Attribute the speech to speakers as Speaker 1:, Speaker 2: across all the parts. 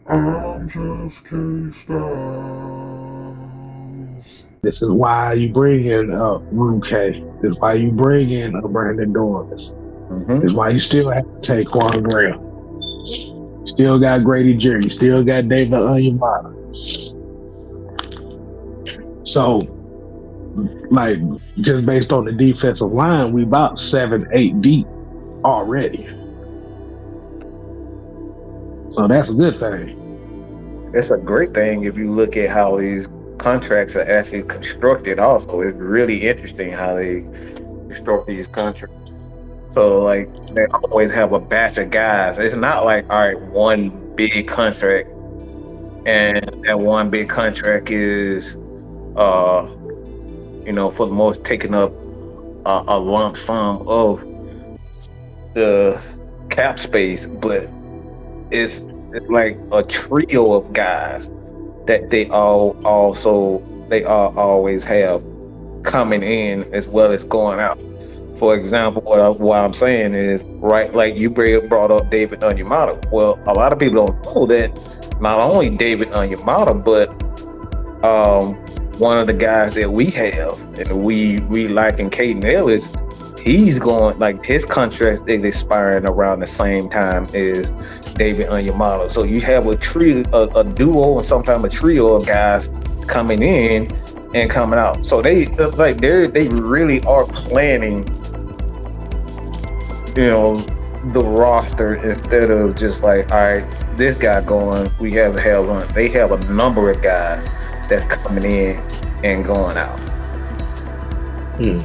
Speaker 1: I'm just K Styles.
Speaker 2: This is why you bring in Rue K. This is why you bring in Brandon Dormis. This is
Speaker 3: Mm-hmm.
Speaker 2: why you still have to take Quan Graham. Still got Grady Jarrett. You still got David Onyemata. So, like, just based on the defensive line, we about 7, 8 deep already. So that's a good thing.
Speaker 3: It's a great thing if you look at how these contracts are actually constructed. Also, it's really interesting how they construct these contracts. So, like, they always have a batch of guys. It's not like, all right, one big contract, and that one big contract is, uh, for the most taking up a lump sum of the cap space, but it's it's like a trio of guys that they all always have coming in as well as going out. For example, what I'm saying is right, like you brought up David Onyemata. Well, a lot of people don't know that not only David Onyemata, but um, one of the guys that we have and we like in Caden Ellis, he's going like his contract is expiring around the same time as David Onyemata. So you have a trio, a duo, and sometimes a trio of guys coming in and coming out. So they really are planning, the roster instead of just like, all right, this guy going, we have to have one. They have a number of guys that's coming in and going out.
Speaker 2: Hmm.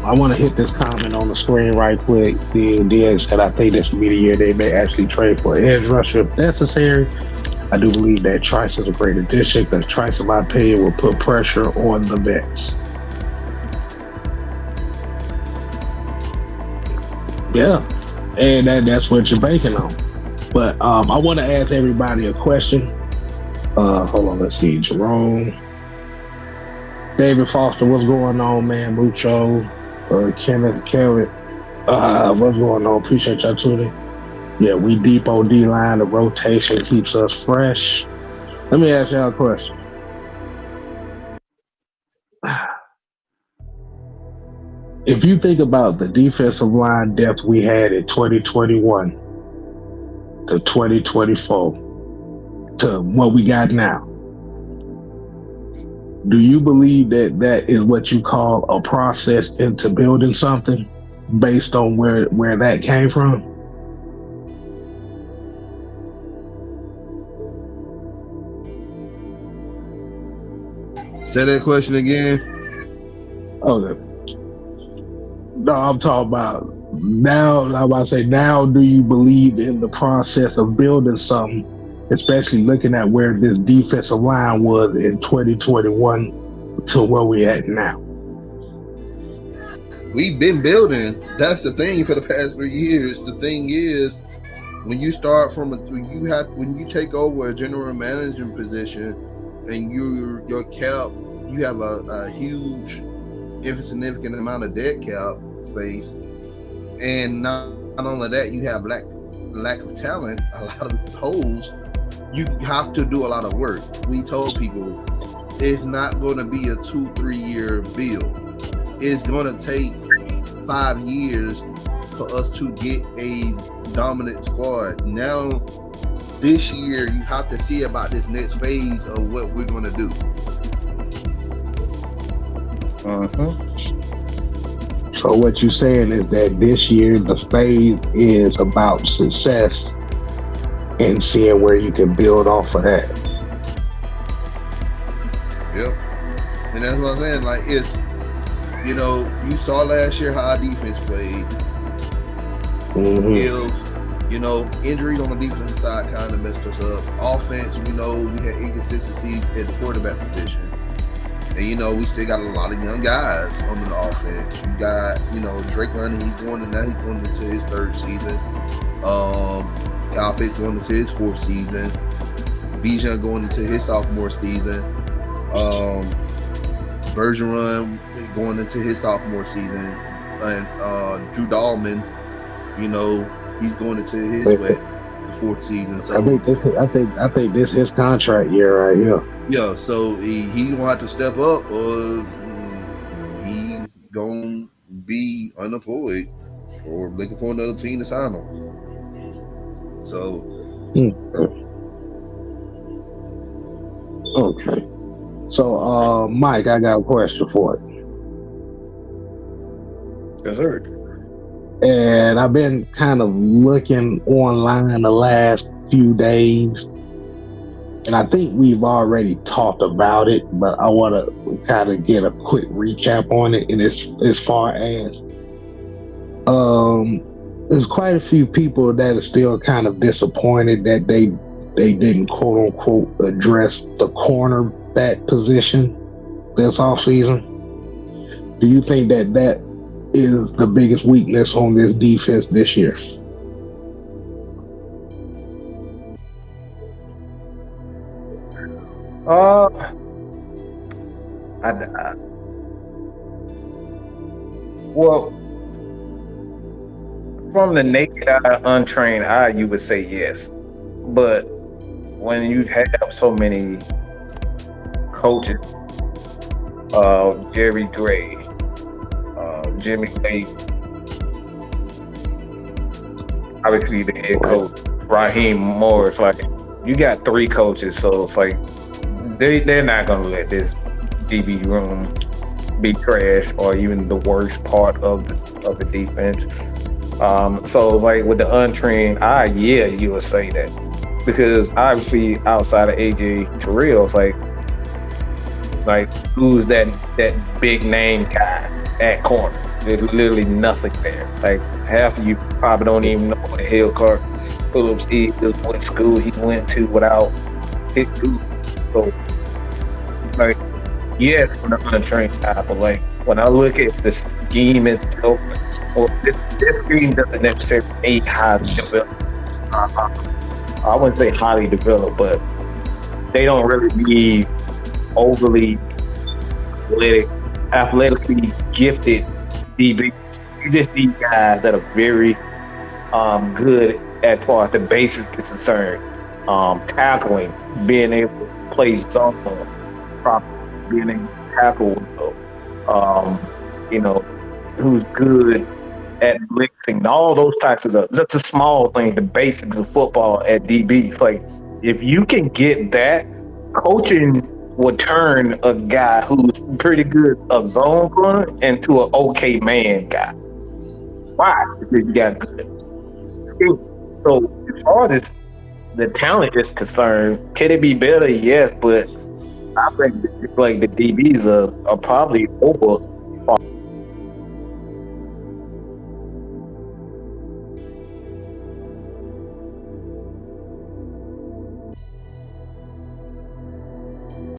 Speaker 2: I want to hit this comment on the screen right quick. The DX said, I think this will be the year they may actually trade for an edge rusher if necessary. I do believe that Trice is a great addition because Trice, in my opinion, will put pressure on the vets. Yeah, and that's what you're banking on. But I want to ask everybody a question. Hold on, let's see. Jerome, David Foster, what's going on, man? Mucho, Kenneth Kelly, what's going on? Appreciate y'all tuning. Yeah, we deep on D line. The rotation keeps us fresh. Let me ask y'all a question. If you think about the defensive line depth we had in 2021 to 2024 to what we got now, do you believe that that is what you call a process into building something based on where that came from?
Speaker 1: Say that question again.
Speaker 2: Okay. No, I'm talking about now. I'm about to say now. Do you believe in the process of building something, especially looking at where this defensive line was in 2021 to where we at now?
Speaker 1: We've been building. That's the thing for the past 3 years. The thing is, when you start when you take over a general management position, and your cap, you have a huge, insignificant amount of dead cap space, and not only that, you have lack of talent, a lot of holes. You have to do a lot of work. We told people it's not going to be a 2-3 year build. It's going to take 5 years for us to get a dominant squad. Now, this year, you have to see about this next phase of what we're going to do.
Speaker 2: So what you're saying is that this year the phase is about success and seeing where you can build off of that.
Speaker 1: Yep. And that's what I'm saying. Like, it's, you saw last year how our defense played. Hills, injuries on the defensive side kind of messed us up. Offense, we had inconsistencies at the quarterback position. And, we still got a lot of young guys on the offense. You got, Drake London, he's going into his 3rd season. Kyle Pitts going into his 4th season. Bijan going into his sophomore season. Bergeron going into his sophomore season. And Drew Dahlman, he's going into his fourth season. So
Speaker 2: I think this his contract year right here.
Speaker 1: yeah, so he gonna have to step up, or he's gonna be unemployed or looking for another team to sign him. So
Speaker 2: okay. So Mike, I got a question for you.
Speaker 3: Yes, sir.
Speaker 2: And I've been kind of looking online the last few days, and I think we've already talked about it, but I want to kind of get a quick recap on it. And as far as there's quite a few people that are still kind of disappointed that they didn't quote unquote address the cornerback position this offseason. Do you think that is the biggest weakness on this defense this year?
Speaker 3: Well, from the naked eye, untrained eye, you would say yes. But when you have so many coaches, Jerry Gray, Jimmy Lake, obviously the head coach, Raheem Morris, like you got three coaches, so it's like they're not gonna let this DB room be trash or even the worst part of the defense. So like with the untrained eye, yeah, you would say that because obviously outside of AJ Terrell, it's like who's that big name guy at corner? There's literally nothing there. Like half of you probably don't even know what the hell Clark Phillips is, what school he went to without his school. So like yes, for the untrained eye, but like when I look at the scheme itself, or this team doesn't necessarily need highly developed. I wouldn't say highly developed, but they don't really need overly athletically gifted DB. You just need guys that are very good as far as the basics is concerned. Tackling, being able to play zone properly, being able to tackle, who's good at blitzing, all those types of stuff. Just a small thing, the basics of football at DB. It's like if you can get that, coaching will turn a guy who's pretty good of zone runner into an okay man guy. Why? Because you got good. So as far as the talent is concerned, can it be better? Yes, but I think like the DBs are probably over